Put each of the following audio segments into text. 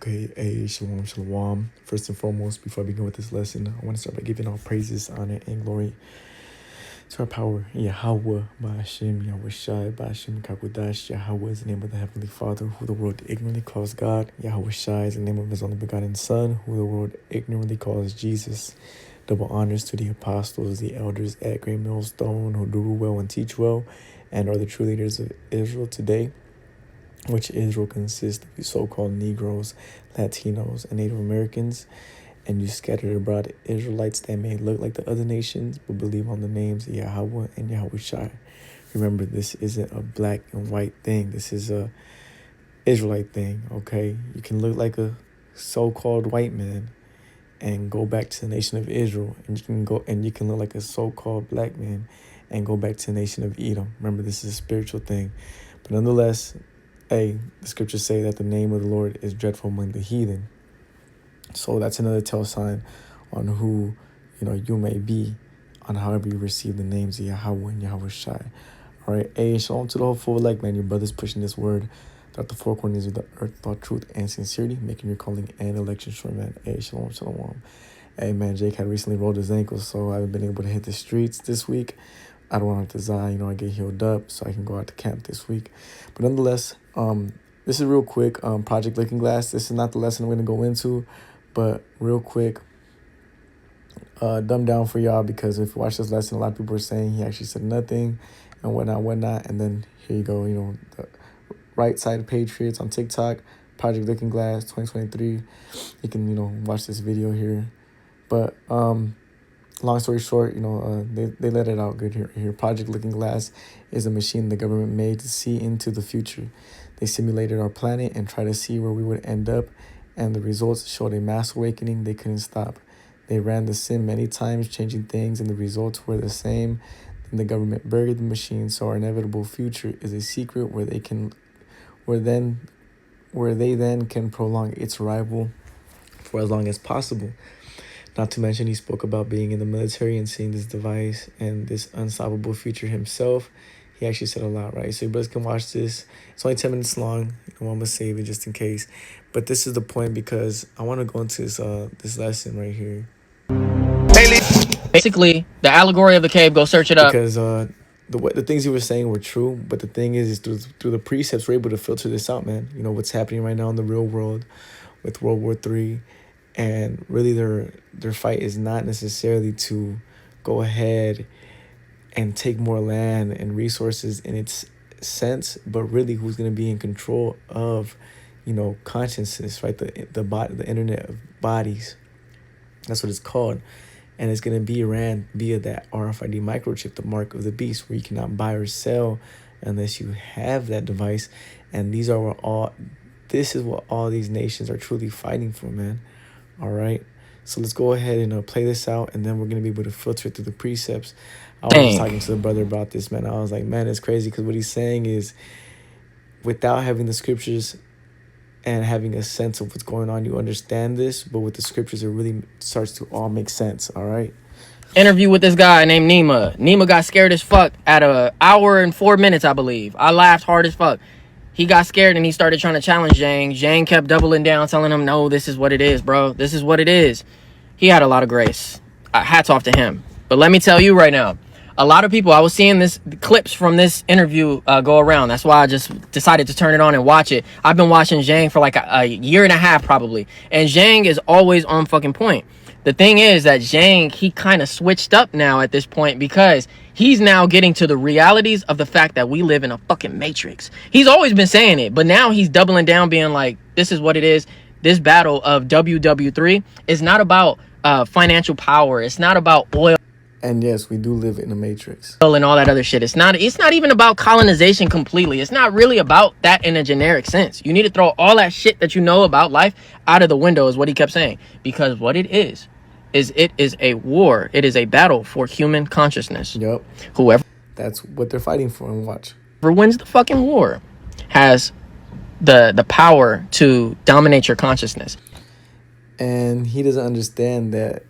Okay, shalom, shalom. First and foremost, before I begin with this lesson, I want to start by giving all praises, honor, and glory to our power, Yahweh, Ba'ashem, Yahweh Shai, Ba'ashem, Kakudash. Yahweh is the name of the Heavenly Father, who the world ignorantly calls God. Yahweh Shai is the name of His only begotten Son, who the world ignorantly calls Jesus. Double honors to the apostles, the elders at Great Millstone, who do well and teach well, and are the true leaders of Israel today, which Israel consists of so-called Negroes, Latinos, and Native Americans, and you scattered abroad Israelites that may look like the other nations, but believe on the names of Yahweh and Yahweh Shai. Remember, this isn't a black and white thing. This is a Israelite thing, okay? You can look like a so-called white man and go back to the nation of Israel, and you can look like a so-called black man and go back to the nation of Edom. Remember, this is a spiritual thing. But nonetheless, the scriptures say that the name of the Lord is dreadful among the heathen. So that's another tell sign on who, you may be, on however you receive the names of Yahweh and Yahweh Shai. All right, shalom to the whole full elect, man. Your brother's pushing this word throughout the four corners of the earth, thought, truth, and sincerity, making your calling and election sure, man. Shalom, shalom. Hey, man, Jake had recently rolled his ankle, so I haven't been able to hit the streets this week. I don't want to die, I get healed up so I can go out to camp this week. But nonetheless, this is real quick. Project Looking Glass. This is not the lesson I'm going to go into, but real quick, dumb down for y'all, because if you watch this lesson, a lot of people are saying he actually said nothing and whatnot. And then here you go, the Right Side of Patriots on TikTok, Project Looking Glass 2023. You can, watch this video here. But long story short, they let it out good here. Project Looking Glass is a machine the government made to see into the future. They simulated our planet and tried to see where we would end up, and the results showed a mass awakening they couldn't stop. They ran the sim many times, changing things, and the results were the same. Then the government buried the machine, so our inevitable future is a secret where they then can prolong its arrival for as long as possible. Not to mention, he spoke about being in the military and seeing this device and this unstoppable future himself. He actually said a lot, right? So you brothers can watch this. It's only 10 minutes long. I'm going to save it just in case. But this is the point, because I want to go into this lesson right here. Basically, the allegory of the cave, go search it up. Because the things he was saying were true, but the thing is through the precepts, we're able to filter this out, man. What's happening right now in the real world with World War III. And really their fight is not necessarily to go ahead and take more land and resources in its sense, but really who's going to be in control of, consciousness, right? The internet of bodies. That's what it's called. And it's going to be ran via that RFID microchip, the mark of the beast, where you cannot buy or sell unless you have that device. And this is what all these nations are truly fighting for, man. All right, so let's go ahead and play this out, and then we're going to be able to filter it through the precepts. I was just talking to the brother about this, man. I was like, man, it's crazy, because what he's saying is, without having the scriptures and having a sense of what's going on, you understand this, but with the scriptures, it really starts to all make sense, all right? Interview with this guy named Nima. Nima got scared as fuck at an hour and 4 minutes, I believe. I laughed hard as fuck. He got scared and he started trying to challenge Zhang. Zhang kept doubling down, telling him, no, this is what it is, bro. This is what it is. He had a lot of grace. Hats off to him. But let me tell you right now, a lot of people, I was seeing clips from this interview go around. That's why I just decided to turn it on and watch it. I've been watching Zhang for like a year and a half probably. And Zhang is always on fucking point. The thing is that Zhang, he kind of switched up now at this point, because he's now getting to the realities of the fact that we live in a fucking matrix. He's always been saying it, but now he's doubling down, being like, this is what it is. This battle of WW3 is not about financial power. It's not about oil. And yes, we do live in a matrix. And all that other shit. It's not even about colonization completely. It's not really about that in a generic sense. You need to throw all that shit that you know about life out of the window, is what he kept saying. Because what it is a war. It is a battle for human consciousness. Yep. That's what they're fighting for. And watch. Whoever wins the fucking war has the power to dominate your consciousness. And he doesn't understand that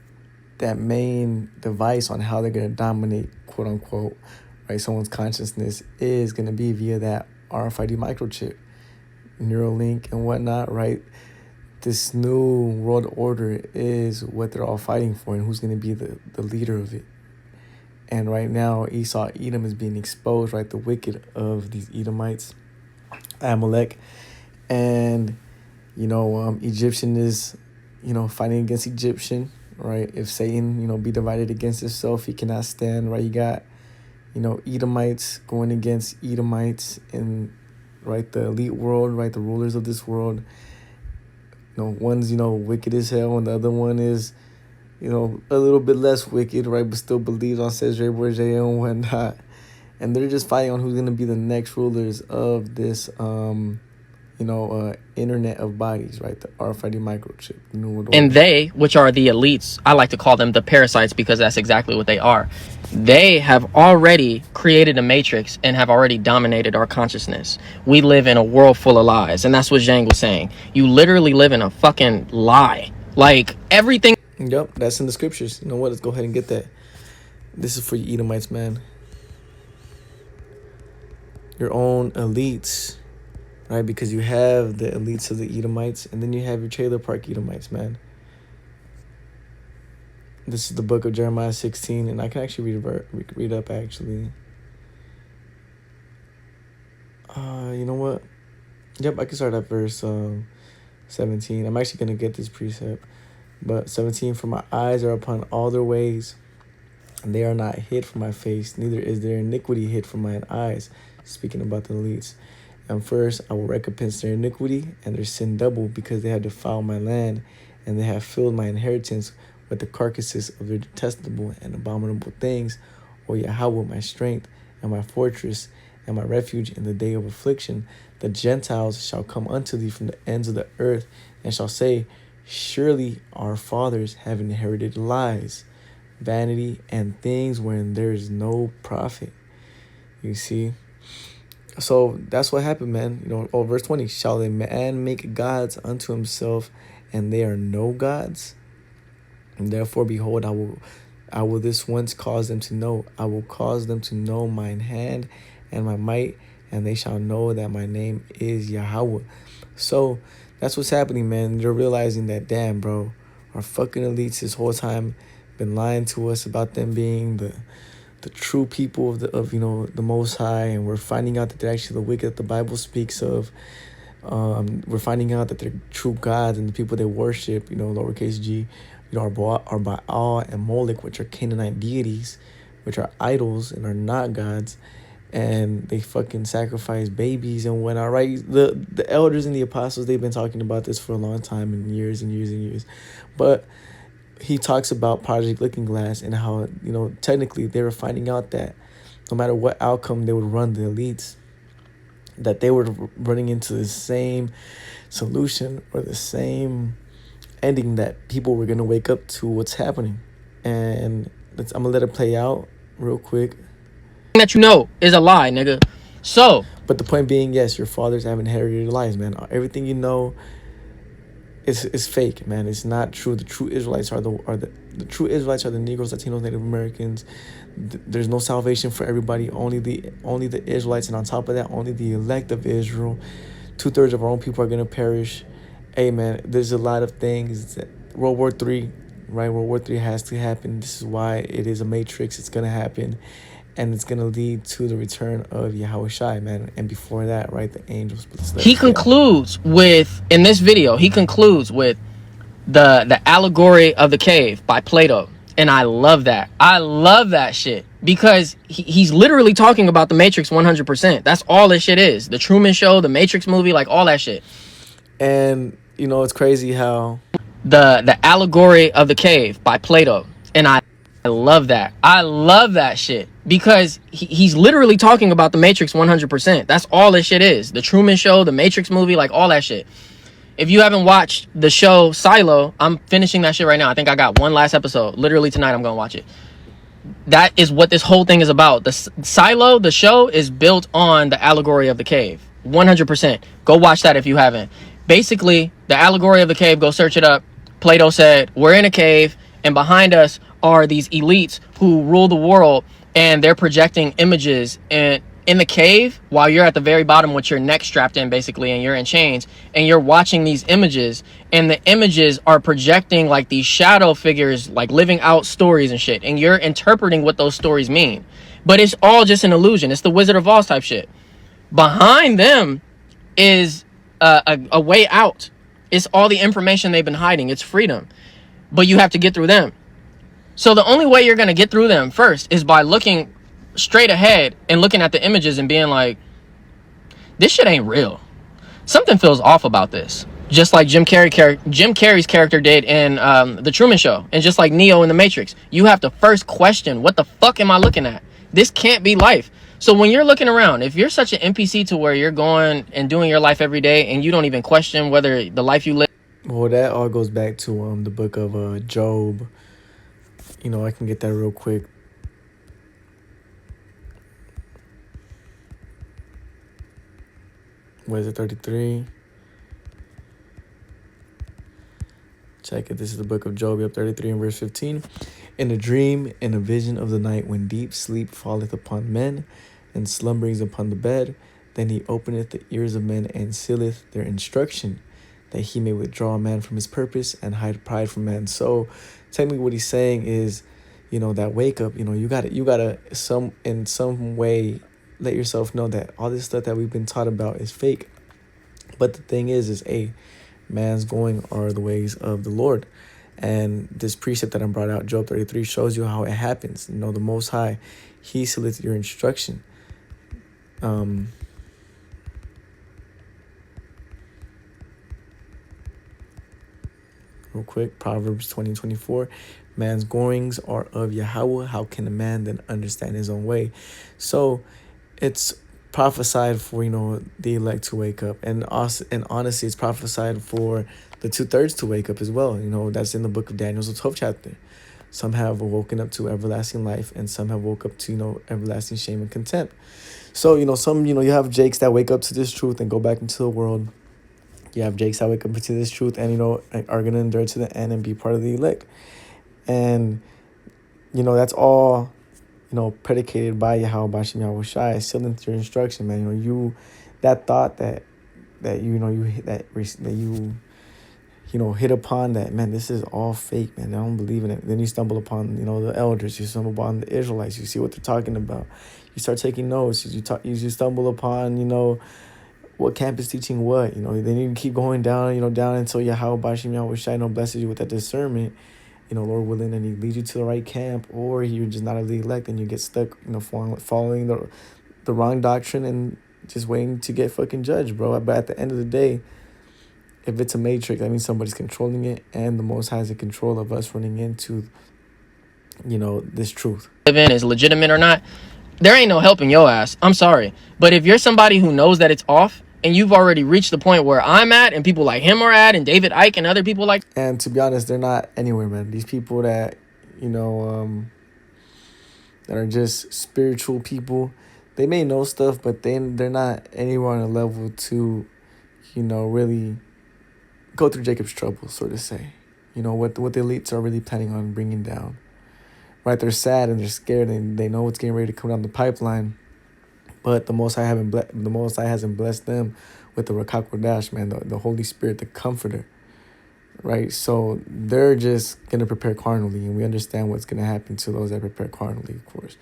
main device on how they're going to dominate, quote unquote, right, someone's consciousness is going to be via that RFID microchip, Neuralink and whatnot, right? this new world order is what they're all fighting for, and who's going to be the leader of it. And right now, Esau, Edom is being exposed, right? The wicked of these Edomites, Amalek. And, Egyptian is, fighting against Egyptian, right? If Satan, be divided against himself, he cannot stand, right? You got, Edomites going against Edomites in, right, the elite world, right? The rulers of this world. One's, wicked as hell, and the other one is, a little bit less wicked, right? But still believes on Cesare Borgia and whatnot. And they're just fighting on who's going to be the next rulers of this, internet of bodies, right? The RFID microchip. And they, which are the elites, I like to call them the parasites because that's exactly what they are. They have already created a matrix and have already dominated our consciousness. We live in a world full of lies. And that's what Zhang was saying. You literally live in a fucking lie. Like, everything. Yep, that's in the scriptures. You know what? Let's go ahead and get that. This is for you Edomites, man. Your own elites, right? Because you have the elites of the Edomites, and then you have your trailer park Edomites, man. This is the book of Jeremiah 16, and I can actually read up, actually. You know what? Yep, I can start at verse 17. I'm actually going to get this precept. But 17, for my eyes are upon all their ways, and they are not hid from my face, neither is their iniquity hid from mine eyes. Speaking about the elites. And first, I will recompense their iniquity and their sin double, because they have defiled my land, and they have filled my inheritance with the carcasses of their detestable and abominable things. O Yahweh, my strength and my fortress and my refuge in the day of affliction. The Gentiles shall come unto thee from the ends of the earth, and shall say, surely our fathers have inherited lies, vanity, and things wherein there is no profit. You see? So that's what happened, man. Verse 20, shall a man make gods unto himself, and they are no gods? And therefore, behold, I will this once cause them to know. I will cause them to know mine hand and my might, and they shall know that my name is Yahweh. So that's what's happening, man. They're realizing that, damn, bro, our fucking elites this whole time been lying to us about them being the true people of the Most High, and we're finding out that they're actually the wicked that the Bible speaks of. We're finding out that they're true gods, and the people they worship, lowercase g, are Baal and Molech, which are Canaanite deities, which are idols and are not gods. And they fucking sacrifice babies and whatnot, right? The elders and the apostles, they've been talking about this for a long time, and years and years and years. But he talks about Project Looking Glass and how, technically they were finding out that no matter what outcome they would run the elites, that they were running into the same solution or the same ending, that people were going to wake up to what's happening. And I'm going to let it play out real quick. That is a lie, nigga. So, but the point being, yes, your fathers have inherited lies, man. Everything is fake, man. It's not true. The true Israelites are the true Israelites are the Negroes, Latinos, Native Americans. There's no salvation for everybody. Only the Israelites, and on top of that, only the elect of Israel. 2/3 of our own people are gonna perish. Hey, man, there's a lot of things. World War III, right? World War III has to happen. This is why it is a matrix. It's gonna happen. And it's going to lead to the return of Yahweh Shai, man. And before that, right, the angels. He concludes with, in this video, the allegory of the cave by Plato. And I love that. I love that shit. Because he's literally talking about the Matrix 100%. That's all this shit is. The Truman Show, the Matrix movie, like all that shit. And, it's crazy how... The allegory of the cave by Plato. And I love that. I love that shit. Because he's literally talking about the Matrix 100%. That's all this shit is. The Truman Show, the Matrix movie, like all that shit. If you haven't watched the show Silo, I'm finishing that shit right now. I think I got one last episode. Literally tonight I'm going to watch it. That is what this whole thing is about. The Silo, the show, is built on the allegory of the cave. 100%. Go watch that if you haven't. Basically, the allegory of the cave, go search it up. Plato said, we're in a cave, and behind us are these elites who rule the world, and they're projecting images and in the cave while you're at the very bottom with your neck strapped in basically, and you're in chains, and you're watching these images, and the images are projecting like these shadow figures like living out stories and shit, and you're interpreting what those stories mean, but it's all just an illusion. It's the Wizard of Oz type shit. Behind them is a way out. It's all the information they've been hiding. It's freedom, but you have to get through them. So the only way you're going to get through them first is by looking straight ahead and looking at the images and being like, this shit ain't real. Something feels off about this. Just like Jim Carrey's character did in The Truman Show, and just like Neo in The Matrix. You have to first question, what the fuck am I looking at? This can't be life. So when you're looking around, if you're such an NPC to where you're going and doing your life every day and you don't even question whether the life you live... Well, that all goes back to the book of Job. You know, I can get that real quick. What is it, 33? Check it. This is the book of Job, 33 and verse 15. In a dream, in a vision of the night, when deep sleep falleth upon men, and slumberings upon the bed, then he openeth the ears of men, and sealeth their instruction, that he may withdraw a man from his purpose, and hide pride from man. So, technically what he's saying is, you know, that wake up, you know, you gotta in some way let yourself know that all this stuff that we've been taught about is fake. But the thing is man's going are the ways of the Lord. And this precept that I brought out, Job 33, shows you how it happens. You know, the Most High, he sealeth your instruction. Real quick, Proverbs 20:24. Man's goings are of Yahweh. How can a man then understand his own way? So it's prophesied for, you know, the elect to wake up. And also, and honestly, it's prophesied for the 2/3 to wake up as well. You know, that's in the book of Daniel, the 12th chapter. Some have woken up to everlasting life, and some have woke up to, you know, everlasting shame and contempt. So, you know, some, you know, you have Jakes that wake up to this truth and go back into the world. You have Jakes that wake up to this truth and, you know, are going to endure to the end and be part of the elect. And, you know, that's all, you know, predicated by Yahweh Bashim Yahweh Shai, sealing your instruction, man. You know, you, that thought that you know, you know, hit upon that, man, this is all fake, man. I don't believe in it. Then you stumble upon, you know, the elders. You stumble upon the Israelites. You see what they're talking about. You start taking notes. You stumble upon, you know, what camp is teaching what. You know, then you keep going down, you know, down until Yahweh Bashim Yahweh Shai, you know, blesses you with that discernment, you know, Lord willing, and he leads you to the right camp, or you're just not of the elect and you get stuck, you know, following the wrong doctrine and just waiting to get fucking judged, bro. But at the end of the day, if it's a matrix, that means somebody's controlling it, and the Most High is in control of us running into, you know, this truth. Live in is legitimate or not, there ain't no helping your ass. I'm sorry. But if you're somebody who knows that it's off, and you've already reached the point where I'm at, and people like him are at, and David Icke and other people like... And to be honest, they're not anywhere, man. These people that, you know, that are just spiritual people, they may know stuff, but they're not anywhere on a level to, you know, really go through Jacob's trouble, so to say. You know, what the elites are really planning on bringing down. Right? They're sad and they're scared, and they know what's getting ready to come down the pipeline. But the Most High hasn't blessed them with the Rakak Kodash, man, the Holy Spirit, the Comforter, right? So they're just going to prepare carnally, and we understand what's going to happen to those that prepare carnally, of course.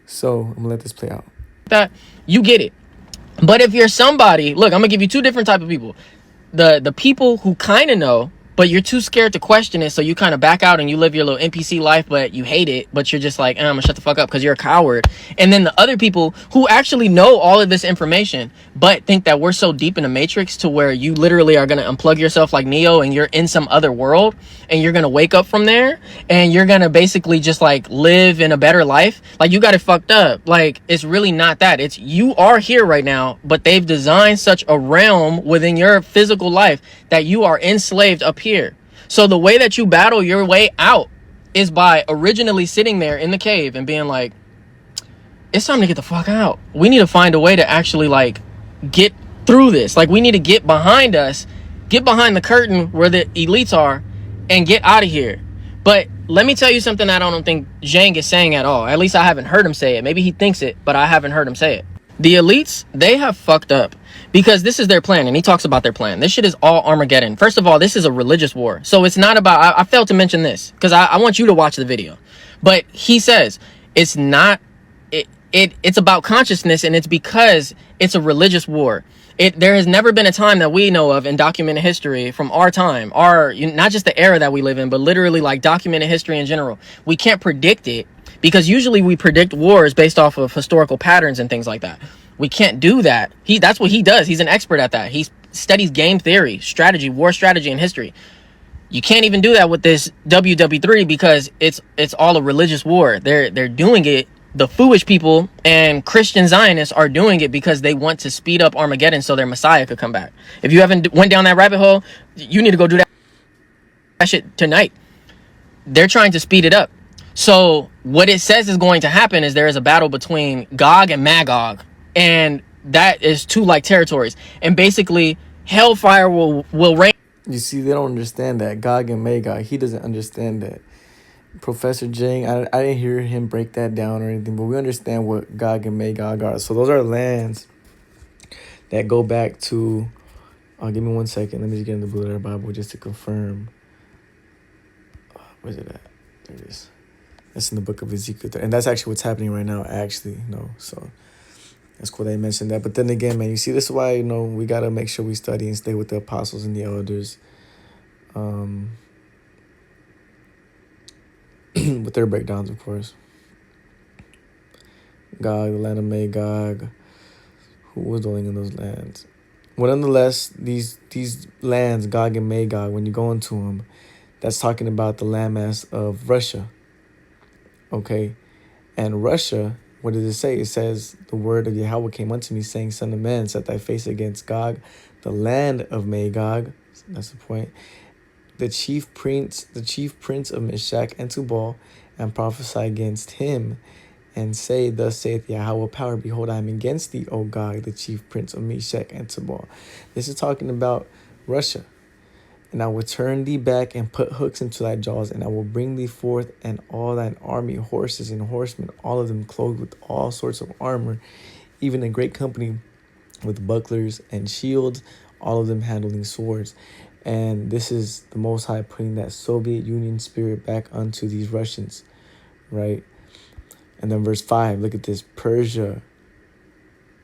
So I'm going to let this play out. That you get it. But if you're somebody, look, I'm going to give you two different type of people. The people who kind of know, but you're too scared to question it, so you kind of back out and you live your little NPC life, but you hate it, but you're just like, I'm gonna shut the fuck up because you're a coward. And then the other people who actually know all of this information, but think that we're so deep in the matrix to where you literally are gonna unplug yourself like Neo and you're in some other world, and you're gonna wake up from there, and you're gonna basically just like live in a better life. Like, you got it fucked up. Like, it's really not that. It's, you are here right now, but they've designed such a realm within your physical life that you are enslaved up here. So the way that you battle your way out is by originally sitting there in the cave and being like, it's time to get the fuck out. We need to find a way to actually like get through this. Like, we need to get behind us, get behind the curtain where the elites are, and get out of here. But let me tell you something I don't think Zhang is saying at all. At least I haven't heard him say it. Maybe he thinks it, but I haven't heard him say it. The elites, they have fucked up because this is their plan, and he talks about their plan. This shit is all Armageddon. First of all, this is a religious war, so it's not about. I failed to mention this because I want you to watch the video, but he says it's not. It's about consciousness, and it's because it's a religious war. There has never been a time that we know of in documented history from our time, not just the era that we live in, but literally like documented history in general. We can't predict it because usually we predict wars based off of historical patterns and things like that. We can't do that. That's what he does. He's an expert at that. He studies game theory, strategy, war strategy, and history. You can't even do that with this WW3 because it's all a religious war. They're doing it. The foolish people and Christian Zionists are doing it because they want to speed up Armageddon so their Messiah could come back. If you haven't went down that rabbit hole, you need to go do that shit tonight. They're trying to speed it up. So what it says is going to happen is there is a battle between Gog and Magog, and that is two like territories. And basically, hellfire will rain. You see, they don't understand that. Gog and Magog, he doesn't understand that. Professor Jang, I didn't hear him break that down or anything, but we understand what Gog and Magog are. So those are lands that go back to, give me 1 second. Let me just get in the Blue Letter Bible just to confirm. Where's it at? There it is. That's in the book of Ezekiel. And that's actually what's happening right now, actually. So that's cool they mentioned that. But then again, man, you see, this is why, we got to make sure we study and stay with the apostles and the elders. With their breakdowns, of course. Gog, the land of Magog, who was dwelling in those lands. Well, nonetheless, these lands, Gog and Magog, when you go into them, that's talking about the landmass of Russia. Okay? And Russia, what does it say? It says, the word of Yahweh came unto me, saying, Son of man, set thy face against Gog, the land of Magog. That's the point. The chief prince of Meshach and Tubal, and prophesy against him, and say, Thus saith Yahweh power, behold, I am against thee, O Gog, the chief prince of Meshach and Tubal. This is talking about Russia. And I will turn thee back and put hooks into thy jaws, and I will bring thee forth and all thine army, horses and horsemen, all of them clothed with all sorts of armor, even a great company with bucklers and shields, all of them handling swords. And this is the Most High putting that Soviet Union spirit back onto these Russians, right? And then verse 5, look at this. Persia,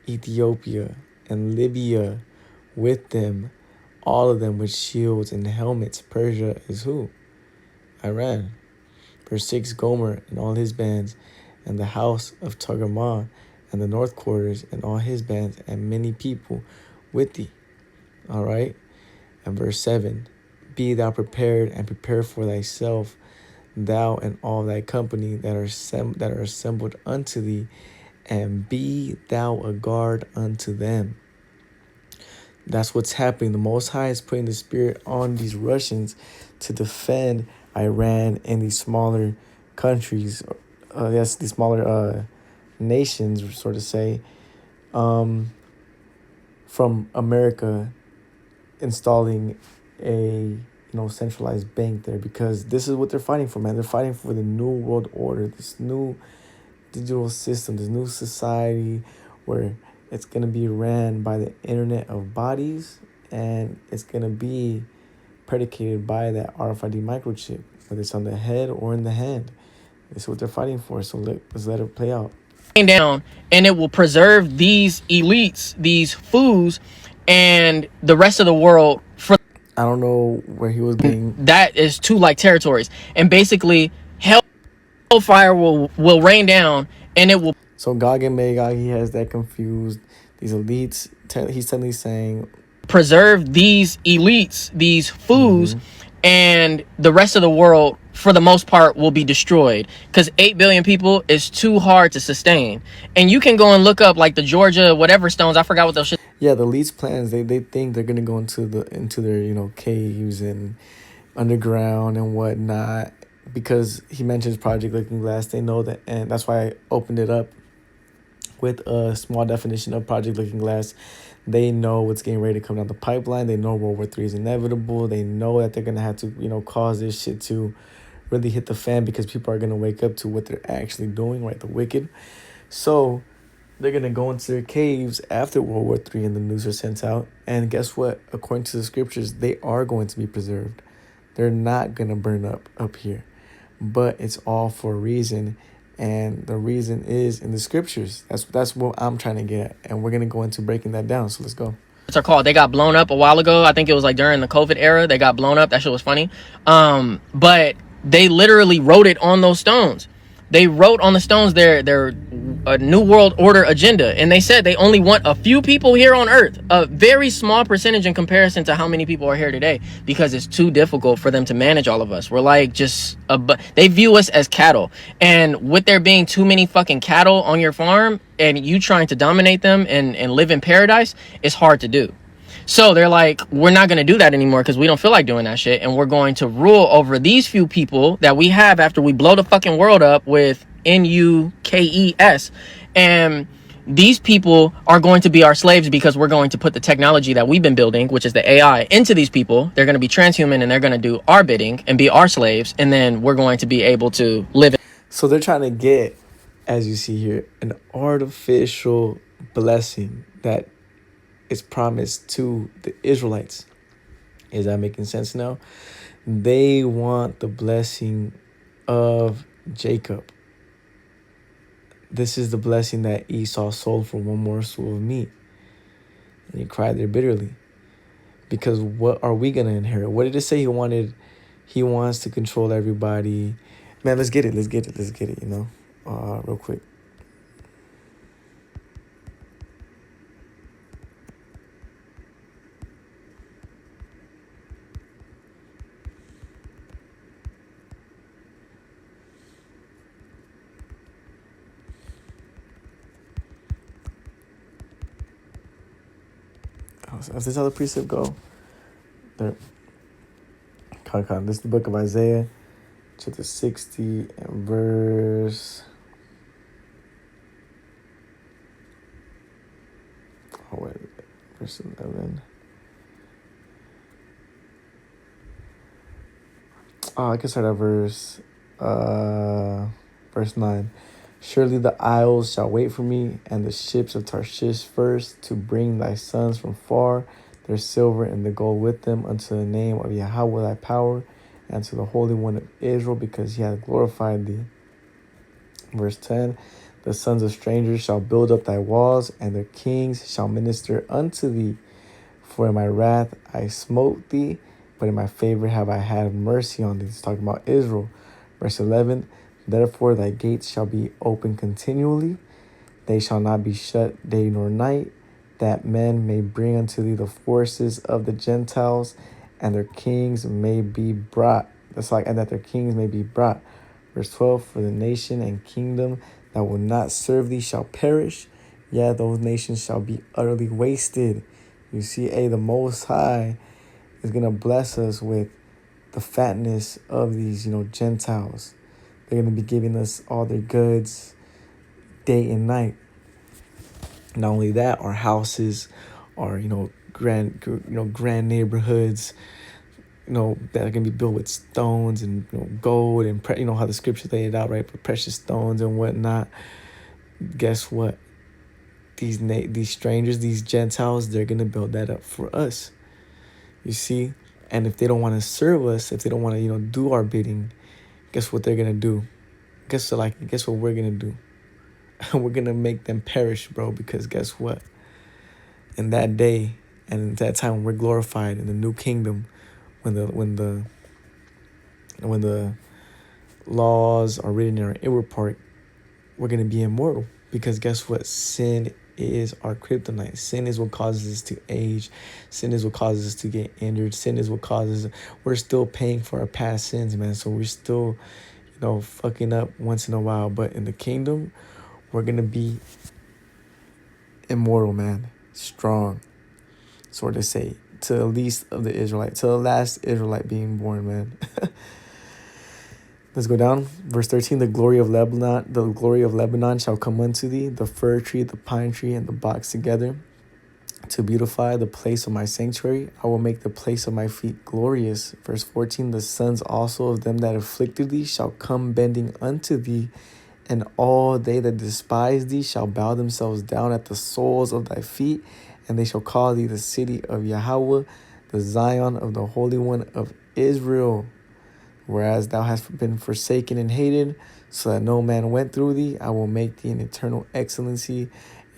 Ethiopia, and Libya with them, all of them with shields and helmets. Persia is who? Iran. Verse 6, Gomer and all his bands, and the house of Togarmah, and the north quarters, and all his bands, and many people with thee. All right? And verse 7, Be thou prepared, and prepare for thyself, thou and all thy company that are assembled unto thee, and be thou a guard unto them. That's what's happening. The Most High is putting the spirit on these Russians to defend Iran and these smaller countries, these smaller nations, sort of say, from America installing a centralized bank there, because this is what they're fighting for, man. They're fighting for the new world order, this new digital system, this new society where it's going to be ran by the internet of bodies, and it's going to be predicated by that RFID microchip, whether it's on the head or in the hand. This is what they're fighting for, so let's let it play out. Down, and it will preserve these elites, these fools, and the rest of the world for. I don't know where he was getting. That is two like territories, and basically hellfire will rain down, and it will. So Gog and Magog, he has that confused. These elites, he's suddenly saying, preserve these elites, these fools, and the rest of the world, for the most part, will be destroyed. Because 8 billion people is too hard to sustain. And you can go and look up like the Georgia whatever stones. I forgot what those shit. Yeah, the elites' plans, they think they're gonna go into their caves and underground and whatnot. Because he mentions Project Looking Glass, they know that, and that's why I opened it up with a small definition of Project Looking Glass. They know what's getting ready to come down the pipeline. They know World War III is inevitable. They know that they're going to have to, cause this shit to really hit the fan, because people are going to wake up to what they're actually doing, right? The wicked. So they're gonna go into their caves after World War III and the news are sent out. And guess what? According to the scriptures, they are going to be preserved. They're not gonna burn up here. But it's all for a reason. And the reason is in the scriptures. That's what I'm trying to get at. And we're gonna go into breaking that down. So let's go. Are called. They got blown up a while ago. I think it was like during the COVID era. They got blown up. That shit was funny. But they literally wrote it on those stones. They wrote on the stones their New World Order agenda, and they said they only want a few people here on Earth, a very small percentage in comparison to how many people are here today, because it's too difficult for them to manage all of us. We're like just they view us as cattle, and with there being too many fucking cattle on your farm, and you trying to dominate them and live in paradise, it's hard to do. So they're like, we're not going to do that anymore because we don't feel like doing that shit. And we're going to rule over these few people that we have after we blow the fucking world up with NUKES. And these people are going to be our slaves because we're going to put the technology that we've been building, which is the AI, into these people. They're going to be transhuman and they're going to do our bidding and be our slaves. And then we're going to be able to live. So they're trying to get, as you see here, an artificial blessing that is promised to the Israelites. Is that making sense now? They want the blessing of Jacob. This is the blessing that Esau sold for one morsel of meat. And he cried there bitterly. Because what are we going to inherit? What did it say he wanted? He wants to control everybody. Man, let's get it, you know, real quick. If this how the precept go, there. This is the book of Isaiah, chapter 60 and verse. Oh wait, verse 11. Oh, I can start at verse 9. Surely the isles shall wait for me, and the ships of Tarshish first, to bring thy sons from far, their silver and the gold with them, unto the name of Yahweh thy power, and to the Holy One of Israel, because he hath glorified thee. Verse 10, the sons of strangers shall build up thy walls, and their kings shall minister unto thee. For in my wrath I smote thee, but in my favor have I had mercy on thee. It's talking about Israel. Verse 11, therefore thy gates shall be open continually, they shall not be shut day nor night, that men may bring unto thee the forces of the Gentiles, and their kings may be brought. And that their kings may be brought. Verse 12, for the nation and kingdom that will not serve thee shall perish, yeah, those nations shall be utterly wasted. You see, the Most High is going to bless us with the fatness of these, Gentiles. They're going to be giving us all their goods day and night. Not only that, our houses, our, grand neighborhoods, that are going to be built with stones and gold and, how the scriptures laid it out, right? But precious stones and whatnot. Guess what? These strangers, these Gentiles, they're going to build that up for us. You see? And if they don't want to serve us, if they don't want to, do our bidding, guess what they're going to do? Guess what we're going to do? We're going to make them perish, bro, because guess what? In that day and at that time when we're glorified in the new kingdom, when the laws are written in our inward part, we're going to be immortal, because guess what? Sin is our kryptonite. Sin is what causes us to age. Sin is what causes us to get injured. Sin is what causes we're still paying for our past sins, man. So we're still, fucking up once in a while. But in the kingdom, we're going to be immortal, man. Strong. Sort of say, to the least of the Israelite, to the last Israelite being born, man. Let's go down. Verse 13, the glory of Lebanon shall come unto thee, the fir tree, the pine tree, and the box together, to beautify the place of my sanctuary. I will make the place of my feet glorious. Verse 14, the sons also of them that afflicted thee shall come bending unto thee, And all they that despise thee shall bow themselves down at the soles of thy feet, and they shall call thee the city of Yahweh, the Zion of the Holy One of Israel. Whereas thou hast been forsaken and hated, so that no man went through thee, I will make thee an eternal excellency,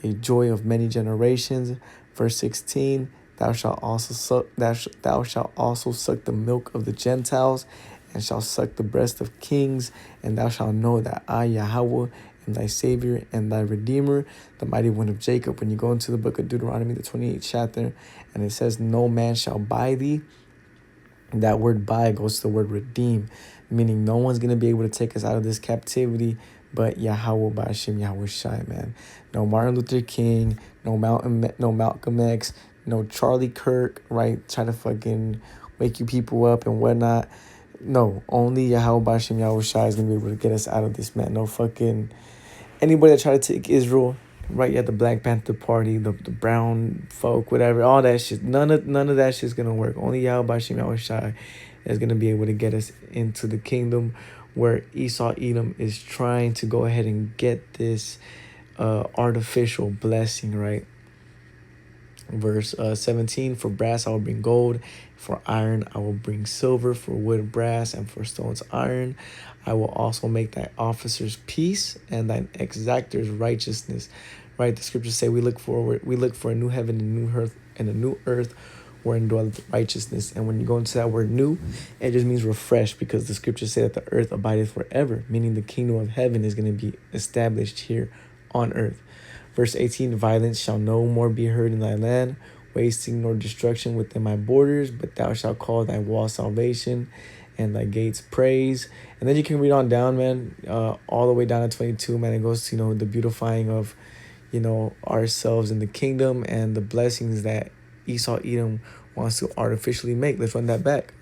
a joy of many generations. Verse 16, thou shalt also suck the milk of the Gentiles, and shalt suck the breast of kings, and thou shalt know that I, Yahweh, am thy Savior and thy Redeemer, the mighty one of Jacob. When you go into the book of Deuteronomy, the 28th chapter, and it says, no man shall buy thee, that word buy goes to the word redeem, meaning no one's going to be able to take us out of this captivity but Yahweh Ba'ashem Yahweh Shai, man. No Martin Luther King, no Malcolm X, no Charlie Kirk, right? Trying to fucking wake you people up and whatnot. No, only Yahweh Ba'ashem Yahweh Shai is going to be able to get us out of this, man. No fucking anybody that tried to take Israel, right? You had the Black Panther Party, the brown folk, whatever, all that shit. None of that shit's gonna work. Only Yahweh Bashim Yahweh Shai is gonna be able to get us into the kingdom where Esau Edom is trying to go ahead and get this artificial blessing, right? Verse 17, for brass I will bring gold, for iron I will bring silver, for wood brass, and for stones iron. I will also make thy officers peace, and thine exactors righteousness. Right? The scriptures say we look for a new heaven and a new earth wherein dwelleth righteousness. And when you go into that word new, it just means refresh, because the scriptures say that the earth abideth forever, meaning the kingdom of heaven is going to be established here on earth. Verse 18, violence shall no more be heard in thy land, wasting nor destruction within my borders, but thou shalt call thy wall salvation and thy gates praise. And then you can read on down, man, all the way down to 22, man. It goes to, the beautifying of, ourselves in the kingdom and the blessings that Esau Edom wants to artificially make. Let's run that back.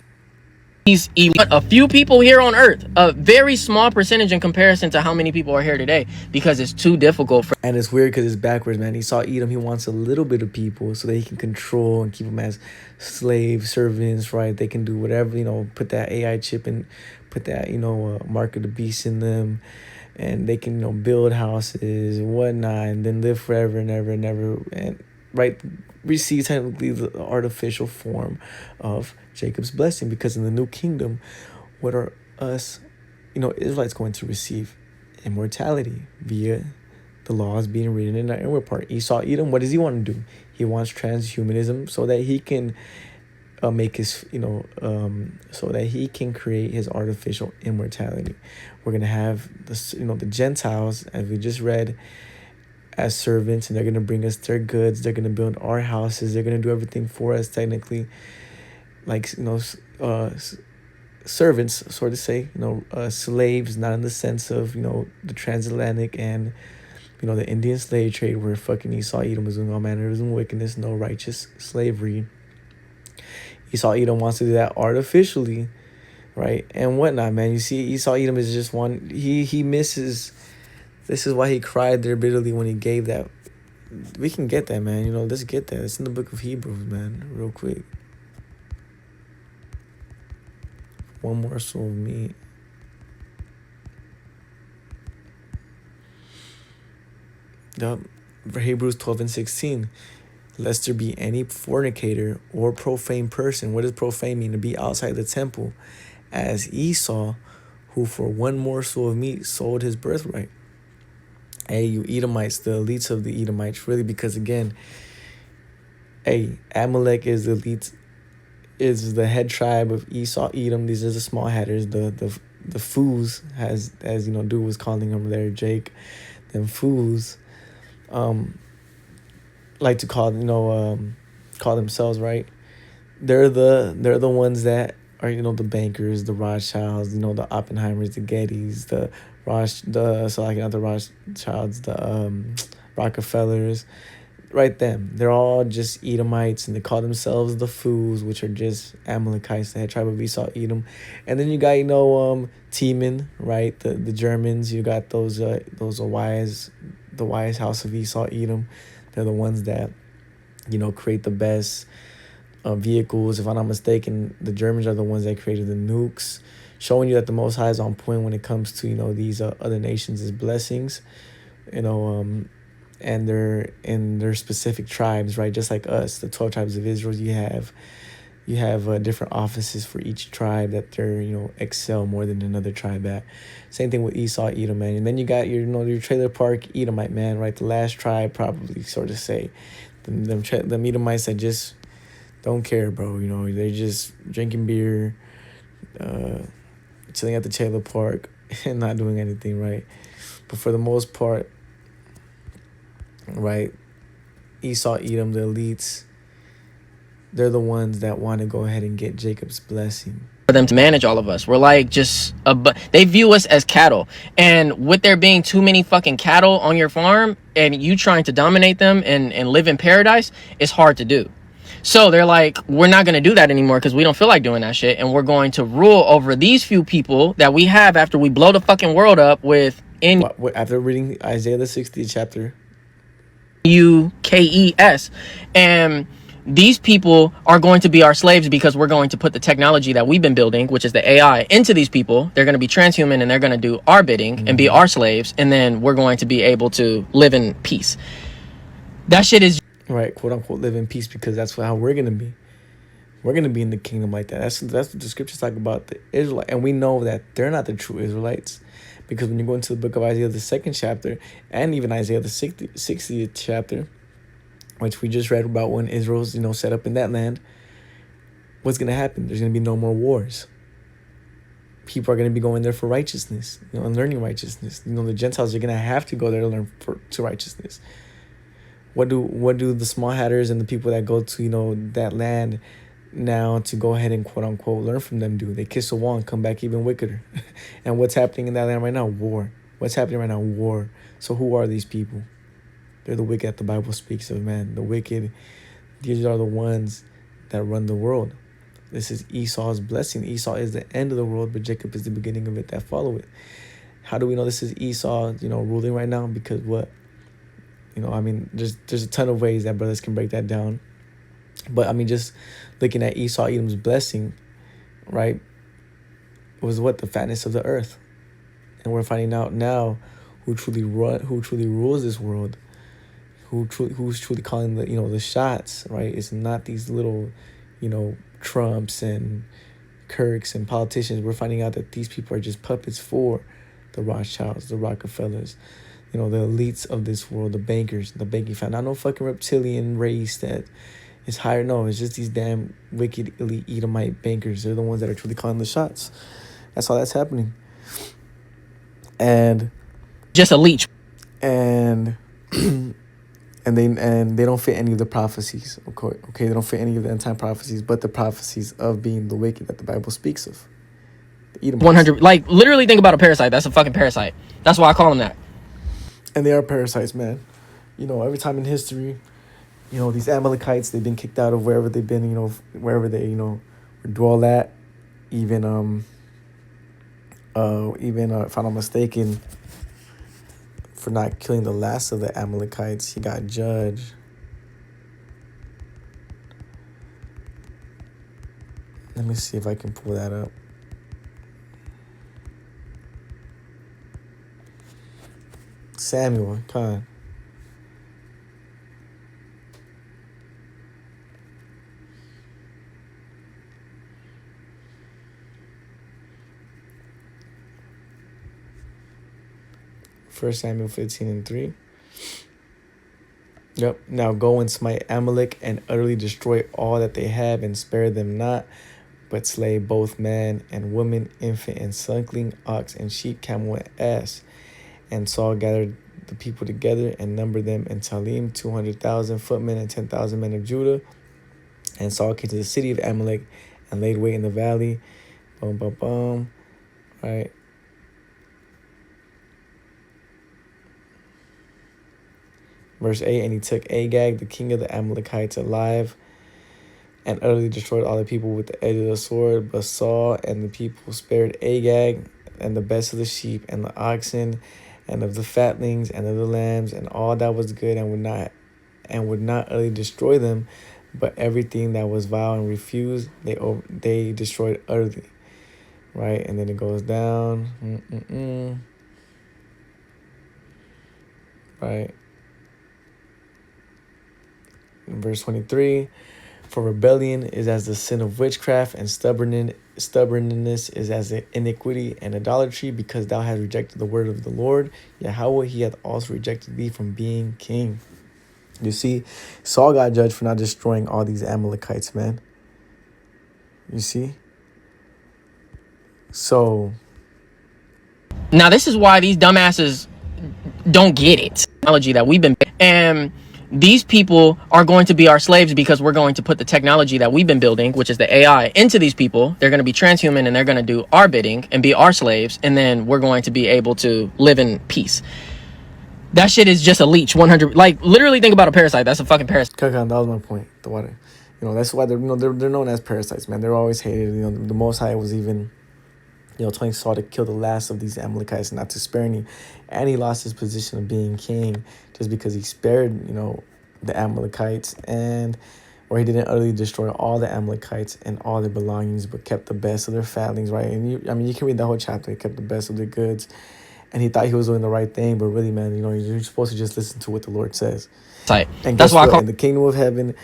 He's a few people here on earth, a very small percentage in comparison to how many people are here today, because it's too difficult for. And it's weird because it's backwards, man. Esau Edom, he wants a little bit of people so that he can control and keep them as slave servants, right? They can do whatever, put that AI chip and put that, mark of the beast in them, and they can, build houses and whatnot, and then live forever and ever and ever, and right, receive technically the artificial form of Jacob's blessing. Because in the new kingdom, what are us, Israelites going to receive? Immortality via the laws being written in our inward part. Esau Edom, what does he want to do? He wants transhumanism so that he can make his, so that he can create his artificial immortality. We're going to have the Gentiles, as we just read, as servants, and they're going to bring us their goods. They're going to build our houses. They're going to do everything for us, technically, like, servants, so to say, slaves, not in the sense of, the transatlantic and, the Indian slave trade, where fucking Esau Edom was doing all manner of wickedness, no righteous slavery. Esau Edom wants to do that artificially, right, and whatnot, man. You see, Esau Edom is just one, he misses. This is why he cried there bitterly when he gave that. We can get that, man. Let's get that. It's in the book of Hebrews, man, real quick. One morsel of meat. Yup. For Hebrews 12 and 16. Lest there be any fornicator or profane person. What does profane mean? To be outside the temple. As Esau, who for one morsel of meat sold his birthright. Hey, you Edomites, the elites of the Edomites, really, because again, Amalek is the elite, is the head tribe of Esau Edom. These are the small headers, the fools, as dude was calling them there, Jake, them fools, like to call themselves, right? They're the ones that are, the bankers, the Rothschilds, the Oppenheimers, the Gettys, the Rothschilds, the Rockefellers, right? Them. They're all just Edomites, and they call themselves the fools, which are just Amalekites, the head tribe of Esau Edom. And then you got, Teman, right? The Germans. You got those wise house of Esau Edom. They're the ones that, create the best vehicles. If I'm not mistaken, the Germans are the ones that created the nukes, showing you that the Most High is on point when it comes to, these other nations' blessings, you know, and they're in their specific tribes, right? Just like us, the 12 tribes of Israel, you have different offices for each tribe that they're, excel more than another tribe at. Same thing with Esau, Edom, man. And then you got your trailer park Edomite, man, right? The last tribe, probably, sort of say. Them Edomites that just don't care, bro. They're just drinking beer, chilling at the trailer park, and not doing anything, right? But for the most part, right, Esau, Edom, the elites, they're the ones that want to go ahead and get Jacob's blessing. For them to manage all of us, we're like just they view us as cattle, and with there being too many fucking cattle on your farm and you trying to dominate them and live in paradise, it's hard to do. So they're like, we're not going to do that anymore because we don't feel like doing that shit, and we're going to rule over these few people that we have after we blow the fucking world up with After reading Isaiah the 60th chapter, UKES, and these people are going to be our slaves because we're going to put the technology that we've been building, which is the AI, into these people. They're going to be transhuman and they're going to do our bidding and be our slaves, and then we're going to be able to live in peace. That shit is right, quote unquote, live in peace, because that's how we're gonna be. We're gonna be in the kingdom like that. That's what the scriptures talk about the Israelite, and we know that they're not the true Israelites, because when you go into the book of Isaiah, the 2nd chapter, and even Isaiah the 60th chapter, which we just read about when Israel's set up in that land, what's gonna happen? There's gonna be no more wars. People are gonna be going there for righteousness, and learning righteousness. The Gentiles are gonna have to go there to learn to righteousness. What do the small hatters and the people that go to that land now to go ahead and quote unquote learn from them do? They kiss a wall and come back even wickeder. And what's happening in that land right now? War. What's happening right now? War. So who are these people? They're the wicked that the Bible speaks of, man. The wicked, these are the ones that run the world. This is Esau's blessing. Esau is the end of the world, but Jacob is the beginning of it that follow it. How do we know this is Esau, ruling right now? Because what? There's a ton of ways that brothers can break that down. But, just looking at Esau, Edom's blessing, right, was what? The fatness of the earth. And we're finding out now who truly rules this world, who's truly calling the shots, right? It's not these little, Trumps and Kirks and politicians. We're finding out that these people are just puppets for the Rothschilds, the Rockefellers, the elites of this world, the bankers, the banking family. Not no fucking reptilian race that is higher. No, it's just these damn wicked elite Edomite bankers. They're the ones that are truly calling the shots. That's all that's happening. And just a leech. And and they don't fit any of the prophecies. Okay, they don't fit any of the end time prophecies, but the prophecies of being the wicked that the Bible speaks of. 100. Like, literally think about a parasite. That's a fucking parasite. That's why I call them that. And they are parasites, man. Every time in history, these Amalekites, they've been kicked out of wherever they've been, wherever they, dwell at. Even, if I'm not mistaken, for not killing the last of the Amalekites, he got judged. Let me see if I can pull that up. Samuel, come on. First Samuel 15:3. Yep. Now go and smite Amalek and utterly destroy all that they have, and spare them not, but slay both man and woman, infant and suckling, ox and sheep, camel and ass. And Saul gathered the people together and numbered them in Talim, 200,000 footmen and 10,000 men of Judah. And Saul came to the city of Amalek and laid wait in the valley. Boom, boom, boom. Right. Verse 8, and he took Agag, the king of the Amalekites, alive, and utterly destroyed all the people with the edge of the sword. But Saul and the people spared Agag and the best of the sheep and the oxen and of the fatlings and of the lambs and all that was good, and would not utterly destroy them, but everything that was vile and refused they destroyed utterly. right? And then it goes down, right? In verse 23, for rebellion is as the sin of witchcraft, and stubbornness is as iniquity and idolatry, because thou hast rejected the word of the Lord. Yahweh, he hath also rejected thee from being king. You see, Saul got judged for not destroying all these Amalekites, man. You see? So now this is why these dumbasses don't get it. Technology that we've been, and these people are going to be our slaves because we're going to put the technology that we've been building, which is the AI, into these people. They're going to be transhuman and they're going to do our bidding and be our slaves, and then we're going to be able to live in peace. That shit is just a leech. 100, like, literally think about a parasite. That's a fucking parasite. that was my point. The water, that's why they're they're known as parasites, man. They're always hated. The Most High was even telling Saul to kill the last of these Amalekites, not to spare any, and he lost his position of being king just because he spared the Amalekites, or he didn't utterly destroy all the Amalekites and all their belongings, but kept the best of their fatlings, right? And you can read that whole chapter. He kept the best of their goods. And he thought he was doing the right thing, but really, man, you're supposed to just listen to what the Lord says. Tight. And that's why I call in the kingdom of heaven,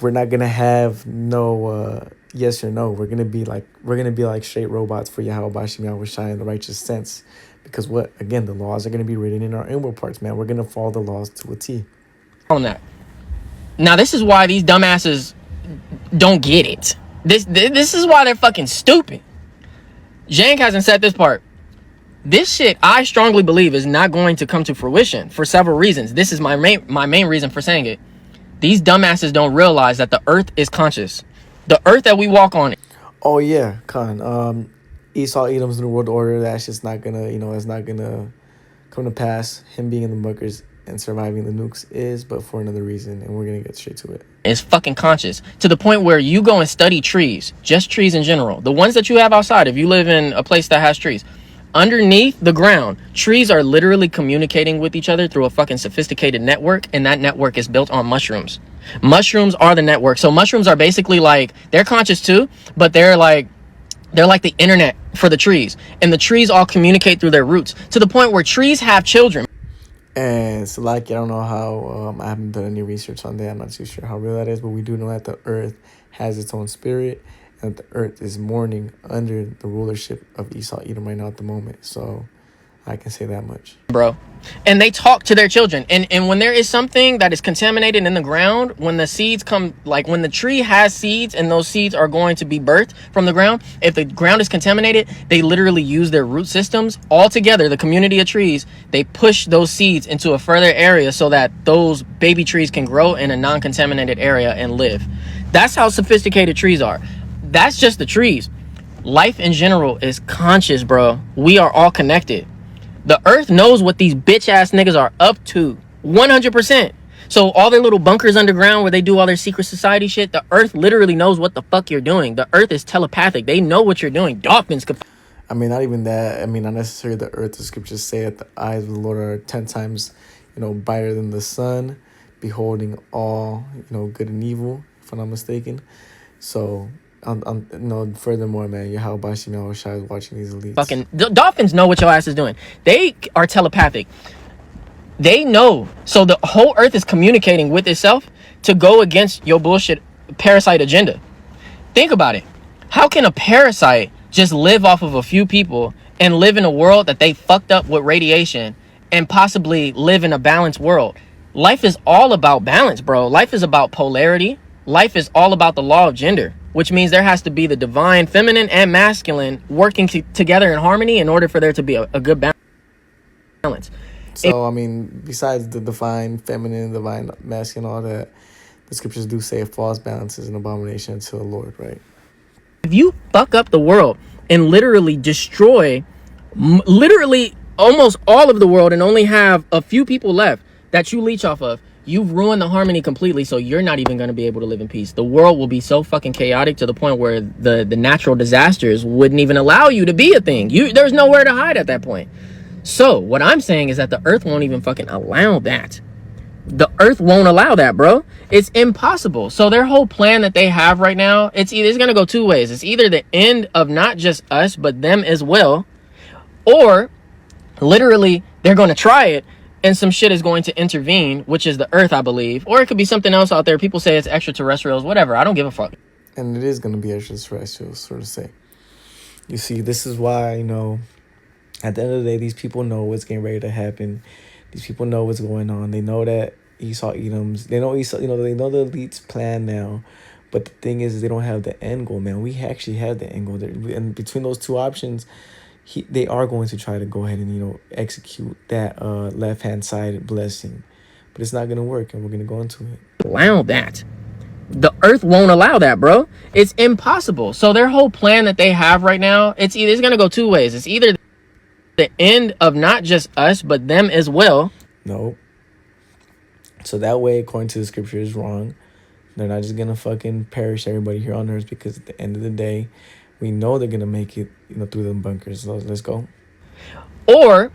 we're not gonna have no yes or no. We're gonna be like straight robots for Yahweh Bashim Yahweh Shai in the righteous sense. Because the laws are gonna be written in our inward parts, man. We're gonna follow the laws to a T. On that. Now this is why these dumbasses don't get it. This is why they're fucking stupid. Jank hasn't said this part. This shit, I strongly believe, is not going to come to fruition for several reasons. This is my main reason for saying it. These dumbasses don't realize that the earth is conscious. The earth that we walk on. Oh yeah, Khan. Esau Edom's New World Order. That's just not gonna, it's not gonna come to pass. Him being in the muckers and surviving the nukes is, but for another reason, and we're gonna get straight to it. It's fucking conscious to the point where you go and study trees, just trees in general, the ones that you have outside. If you live in a place that has trees. Underneath the ground, trees are literally communicating with each other through a fucking sophisticated network, and that network is built on mushrooms. Mushrooms are the network. So mushrooms are basically like, they're conscious too, but they're like the internet for the trees. And the trees all communicate through their roots to the point where trees have children. And so, I don't know how, I haven't done any research on that. I'm not too sure how real that is, but we do know that the earth has its own spirit, and the earth is mourning under the rulership of Esau Edom right now at the moment. So I can say that much. Bro. And they talk to their children. And when there is something that is contaminated in the ground, when the seeds come, like when the tree has seeds and those seeds are going to be birthed from the ground, if the ground is contaminated, they literally use their root systems all together, the community of trees, they push those seeds into a further area so that those baby trees can grow in a non-contaminated area and live. That's how sophisticated trees are. That's just the trees. Life in general is conscious, bro. We are all connected. The earth knows what these bitch ass niggas are up to 100%. So all their little bunkers underground where they do all their secret society shit, the earth literally knows what the fuck you're doing. The earth is telepathic. They know what you're doing. Dolphins could. I mean, not even that. I mean, not necessarily the earth. The scriptures say that the eyes of the Lord are 10 times, brighter than the sun, beholding all, good and evil, if I'm not mistaken. So, furthermore, man, Yahweh Bashim Yahweh Shai is watching these elites. Fucking dolphins know what your ass is doing. They are telepathic. They know. So the whole earth is communicating with itself to go against your bullshit parasite agenda. Think about it. How can a parasite just live off of a few people and live in a world that they fucked up with radiation and possibly live in a balanced world? Life is all about balance, bro. Life is about polarity. Life is all about the law of gender, which means there has to be the divine feminine and masculine working together in harmony in order for there to be a good balance. So, besides the divine feminine, divine masculine, all that, the scriptures do say a false balance is an abomination to the Lord, right? If you fuck up the world and literally destroy literally almost all of the world and only have a few people left that you leech off of, you've ruined the harmony completely, so you're not even going to be able to live in peace. The world will be so fucking chaotic to the point where the natural disasters wouldn't even allow you to be a thing. There's nowhere to hide at that point. So what I'm saying is that the earth won't even fucking allow that. The earth won't allow that, bro. It's impossible. So their whole plan that they have right now, it's going to go two ways. It's either the end of not just us, but them as well, or literally they're going to try it and some shit is going to intervene, which is the earth, I believe. Or it could be something else out there. People say it's extraterrestrials, whatever. I don't give a fuck. And it is going to be extraterrestrials, sort of say. You see, this is why, at the end of the day, these people know what's getting ready to happen. These people know what's going on. They know that Esau Edoms. They know Esau. They know the elite's plan now. But the thing is they don't have the end goal, man. We actually have the end goal. And between those two options, they are going to try to go ahead and execute that left hand side blessing, but it's not gonna work, and we're gonna go into it. Allow that. The earth won't allow that, bro. It's impossible. So their whole plan that they have right now, it's going to go two ways. It's either the end of not just us, but them as well. No. So that way, according to the scripture, is wrong. They're not just going to fucking perish everybody here on earth, because at the end of the day, we know they're going to make it, through them bunkers. So let's go. Or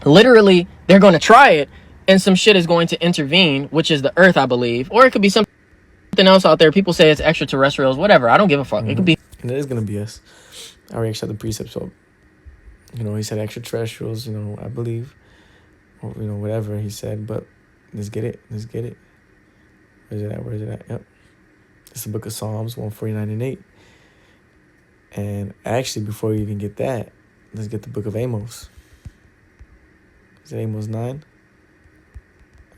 literally they're going to try it and some shit is going to intervene, which is the earth, I believe. Or it could be something else out there. People say it's extraterrestrials, whatever. I don't give a fuck. It could be. And it is going to be us. I already accept the precept. So, he said extraterrestrials, I believe. Or, whatever he said. But let's get it. Let's get it. Where is it at? Yep. It's the book of Psalms 149 and 8. And actually, before we even get that, let's get the book of Amos. Is it Amos 9?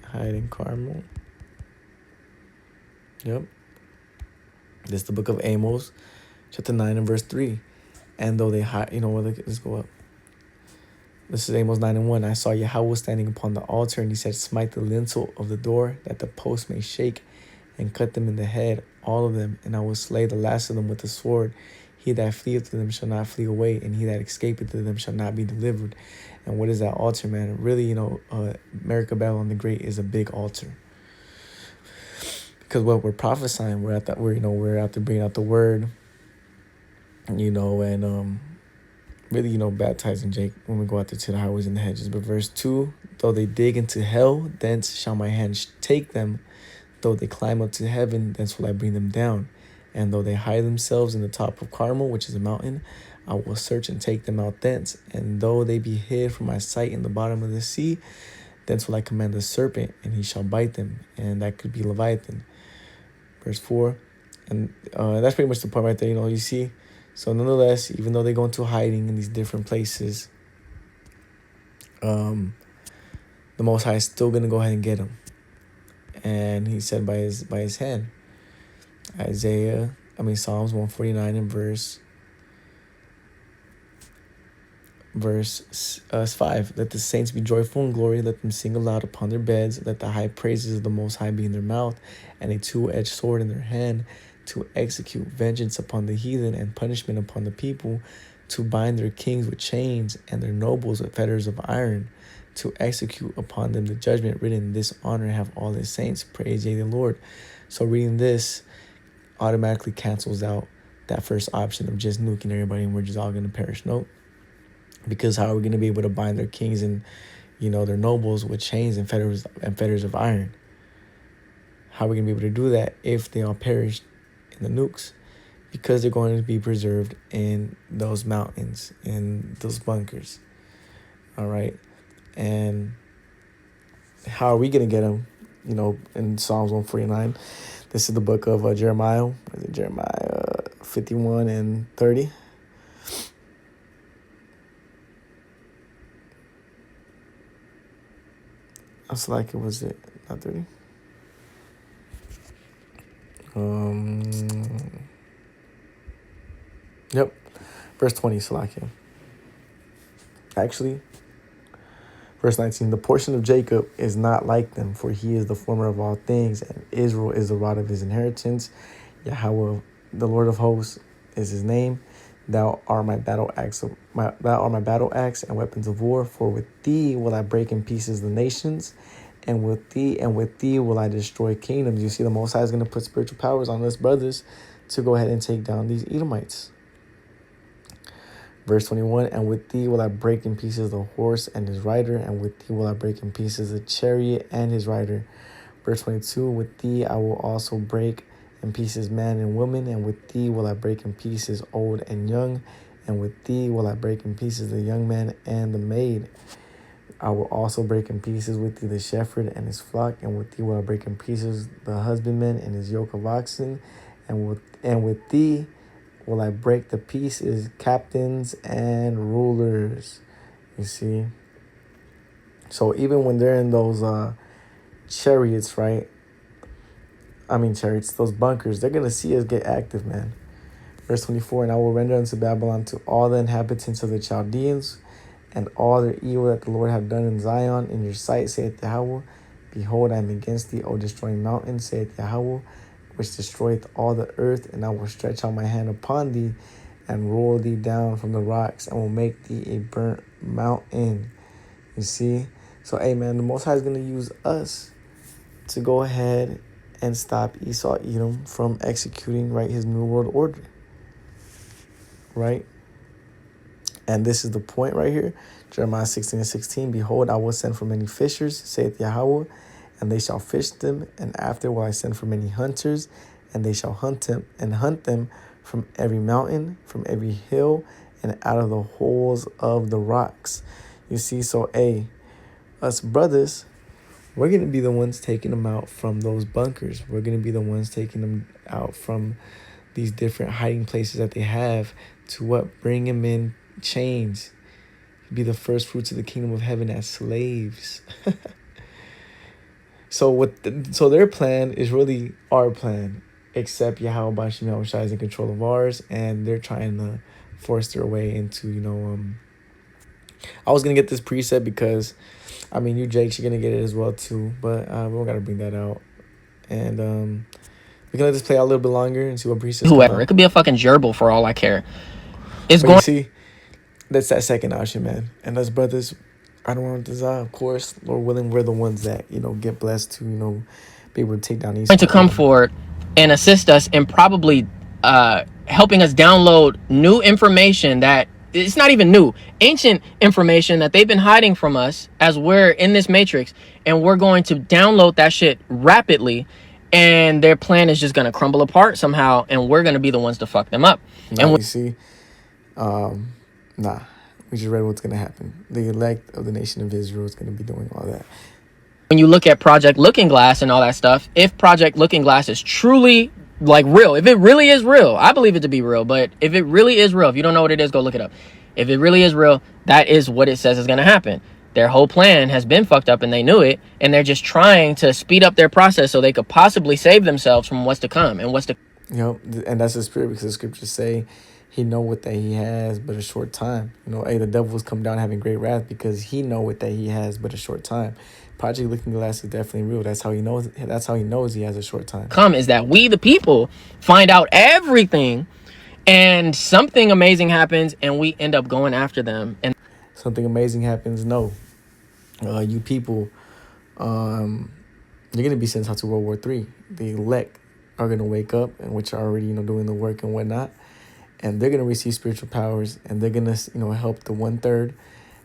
Hide in Carmel. Yep. This is the book of Amos, chapter 9 and verse 3. And though they hide, let's go up. This is Amos 9 and 1. I saw Yahweh standing upon the altar, and he said, smite the lintel of the door, that the post may shake, and cut them in the head, all of them, and I will slay the last of them with the sword. He that fleeth to them shall not flee away, and he that escapeth to them shall not be delivered. And what is that altar, man? Really, America Babylon the Great is a big altar. Because what we're prophesying, we're out there bringing out the word, and really, baptizing Jake when we go out there to the highways and the hedges. But verse 2, though they dig into hell, thence shall my hand take them. Though they climb up to heaven, thence will I bring them down. And though they hide themselves in the top of Carmel, which is a mountain, I will search and take them out thence. And though they be hid from my sight in the bottom of the sea, thence will I command the serpent, and he shall bite them. And that could be Leviathan. Verse 4. And that's pretty much the point right there, you see. So nonetheless, even though they go into hiding in these different places, the Most High is still going to go ahead and get them. And he said by his hand. Psalms 149 and verse 5. Let the saints be joyful in glory. Let them sing aloud upon their beds. Let the high praises of the Most High be in their mouth, and a two-edged sword in their hand, to execute vengeance upon the heathen and punishment upon the people, to bind their kings with chains and their nobles with fetters of iron, to execute upon them the judgment written. This honor have all his saints. Praise ye the Lord. So reading this automatically cancels out that first option of just nuking everybody and we're just all going to perish. Nope. Because how are we going to be able to bind their kings and, their nobles with chains and fetters of iron? How are we going to be able to do that if they all perished in the nukes? Because they're going to be preserved in those mountains, in those bunkers. All right. And how are we going to get them? In Psalms 149, this is the book of Jeremiah. Jeremiah 51 and 30. It's like it was it, not 30. Yep. Verse 20, Salakia. Actually, verse 19, the portion of Jacob is not like them, for he is the former of all things, and Israel is the rod of his inheritance. Yahweh, the Lord of hosts, is his name. Thou art my battle axe, and weapons of war. For with thee will I break in pieces the nations, and with thee will I destroy kingdoms. You see, the Most High is going to put spiritual powers on us brothers to go ahead and take down these Edomites. Verse 21, and with thee will I break in pieces the horse and his rider, and with thee will I break in pieces the chariot and his rider. Verse 22, with thee I will also break in pieces man and woman, and with thee will I break in pieces old and young, and with thee will I break in pieces the young man and the maid. I will also break in pieces with thee the shepherd and his flock, and with thee will I break in pieces the husbandman and his yoke of oxen, and with thee will I break the pieces captains and rulers. You see? So even when they're in those chariots, right? Chariots, those bunkers, they're going to see us get active, man. Verse 24, and I will render unto Babylon to all the inhabitants of the Chaldeans, and all their evil that the Lord hath done in Zion in your sight, saith Yahweh. Behold, I am against thee, O destroying mountain, saith Yahweh, which destroyeth all the earth, and I will stretch out my hand upon thee, and roll thee down from the rocks, and will make thee a burnt mountain. You see? So, hey, man, the Most High is going to use us to go ahead and stop Esau Edom from executing, right, his New World Order. Right? And this is the point right here. Jeremiah 16:16. Behold, I will send for many fishers, saith Yahweh, and they shall fish them. And after will I send for many hunters, and they shall hunt them from every mountain, from every hill, and out of the holes of the rocks. You see, so us brothers, we're going to be the ones taking them out from those bunkers. We're going to be the ones taking them out from these different hiding places that they have to what? Bring them in chains. Be the first fruits of the kingdom of heaven as slaves. So their plan is really our plan, except Yahweh Bashim Yahushua is in control of ours, and they're trying to force their way into, I was going to get this preset because, you, Jake, you're going to get it as well, too. But we don't got to bring that out. And we can let this play out a little bit longer and see what presets whoever. It could be a fucking gerbil for all I care. But you see, that's that second option, man. And us brothers, I don't want to desire, of course, Lord willing, we're the ones that, get blessed to, be able to take down these. Going to come forward and assist us in probably helping us download new information that it's not even new, ancient information that they've been hiding from us as we're in this matrix, and we're going to download that shit rapidly, and their plan is just going to crumble apart somehow, and we're going to be the ones to fuck them up. And you see, we just read what's going to happen. The elect of the nation of Israel is going to be doing all that. When you look at Project Looking Glass and all that stuff, if Project Looking Glass is truly real, if it really is real, I believe it to be real, but if it really is real, if you don't know what it is, go look it up. If it really is real, that is what it says is going to happen. Their whole plan has been fucked up and they knew it, and they're just trying to speed up their process so they could possibly save themselves from what's to come and what's to. And that's the spirit, because the scriptures say he know what that he has but a short time. The devil was come down having great wrath because he know what that he has but a short time. Project Looking Glass is definitely real. That's how he knows. That's how he knows he has a short time. Come is that we, the people, find out everything, and something amazing happens, and we end up going after them. And something amazing happens. No, you people, you're gonna be sent out to World War III. The elect are gonna wake up, and which are already doing the work and whatnot, and they're gonna receive spiritual powers, and they're gonna help the 1/3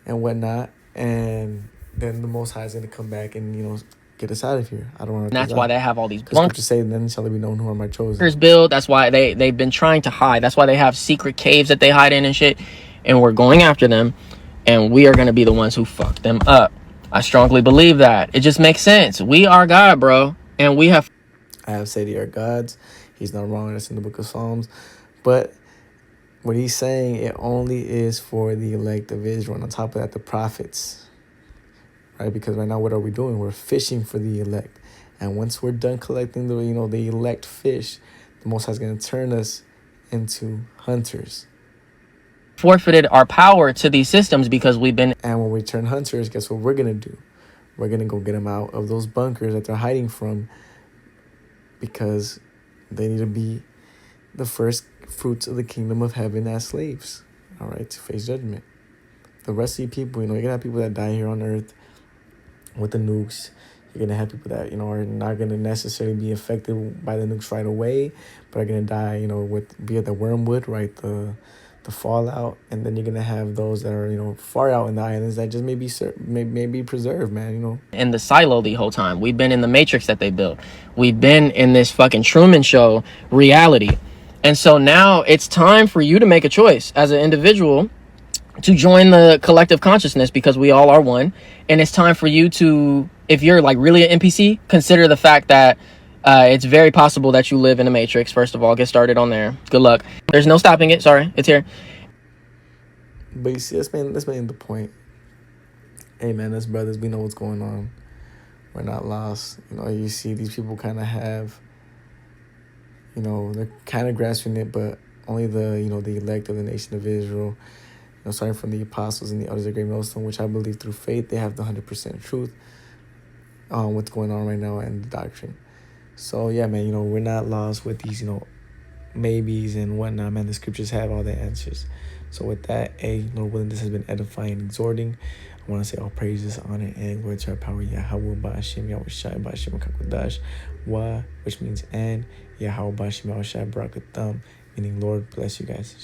and whatnot, and then the Most High is going to come back and, get us out of here. I don't want to. And that's why they have all these bunkers. To say, then shall it be known who are my chosen. Build. That's why they've been trying to hide. That's why they have secret caves that they hide in and shit. And we're going after them, and we are going to be the ones who fuck them up. I strongly believe that. It just makes sense. We are God, bro, and we have. I have said they are gods. He's not wrong. That's in the book of Psalms, but what he's saying, it only is for the elect of Israel. And on top of that, the prophets. Right, because right now, what are we doing? We're fishing for the elect, and once we're done collecting the elect fish, the Most High is going to turn us into hunters. Forfeited our power to these systems because we've been. And when we turn hunters, guess what we're going to do? We're going to go get them out of those bunkers that they're hiding from, because they need to be the first fruits of the kingdom of heaven as slaves. All right, to face judgment. The rest of you people, you're going to have people that die here on earth with the nukes. You're going to have people that, are not going to necessarily be affected by the nukes right away, but are going to die, via the wormwood, right? The the fallout, and then you're gonna have those that are, you know, far out in the islands that just may be preserved, man. You know, in the silo the whole time. We've been in the matrix that they built. We've been in this fucking Truman Show reality. And so now it's time for you to make a choice as an individual to join the collective consciousness, because we all are one. And it's time for you to, if you're like really an NPC, consider the fact that it's very possible that you live in a matrix. First of all, get started on there. Good luck. There's no stopping it. Sorry, it's here. but you see, that's mainly the point. Hey man, as brothers, we know what's going on. We're not lost. You know, you see these people kind of have, you know, they're kind of grasping it, but only the, you know, the elect of the nation of Israel, you know, starting from the apostles and the elders of Great Millstone, which I believe through faith they have the 100% truth on what's going on right now and the doctrine. So yeah, man, you know, we're not lost with these, you know, maybes and whatnot, man. The scriptures have all the answers. So with that, Lord willing, this has been edifying and exhorting. I want to say all praises, honor, and glory to our power, Yahweh Ba'ashem, Yahweh Shai, Ba'ashem Kakodash, Wa, which means and, Yahweh Ba'ashem, Yahweh Shai, Barakatham, meaning Lord bless you guys.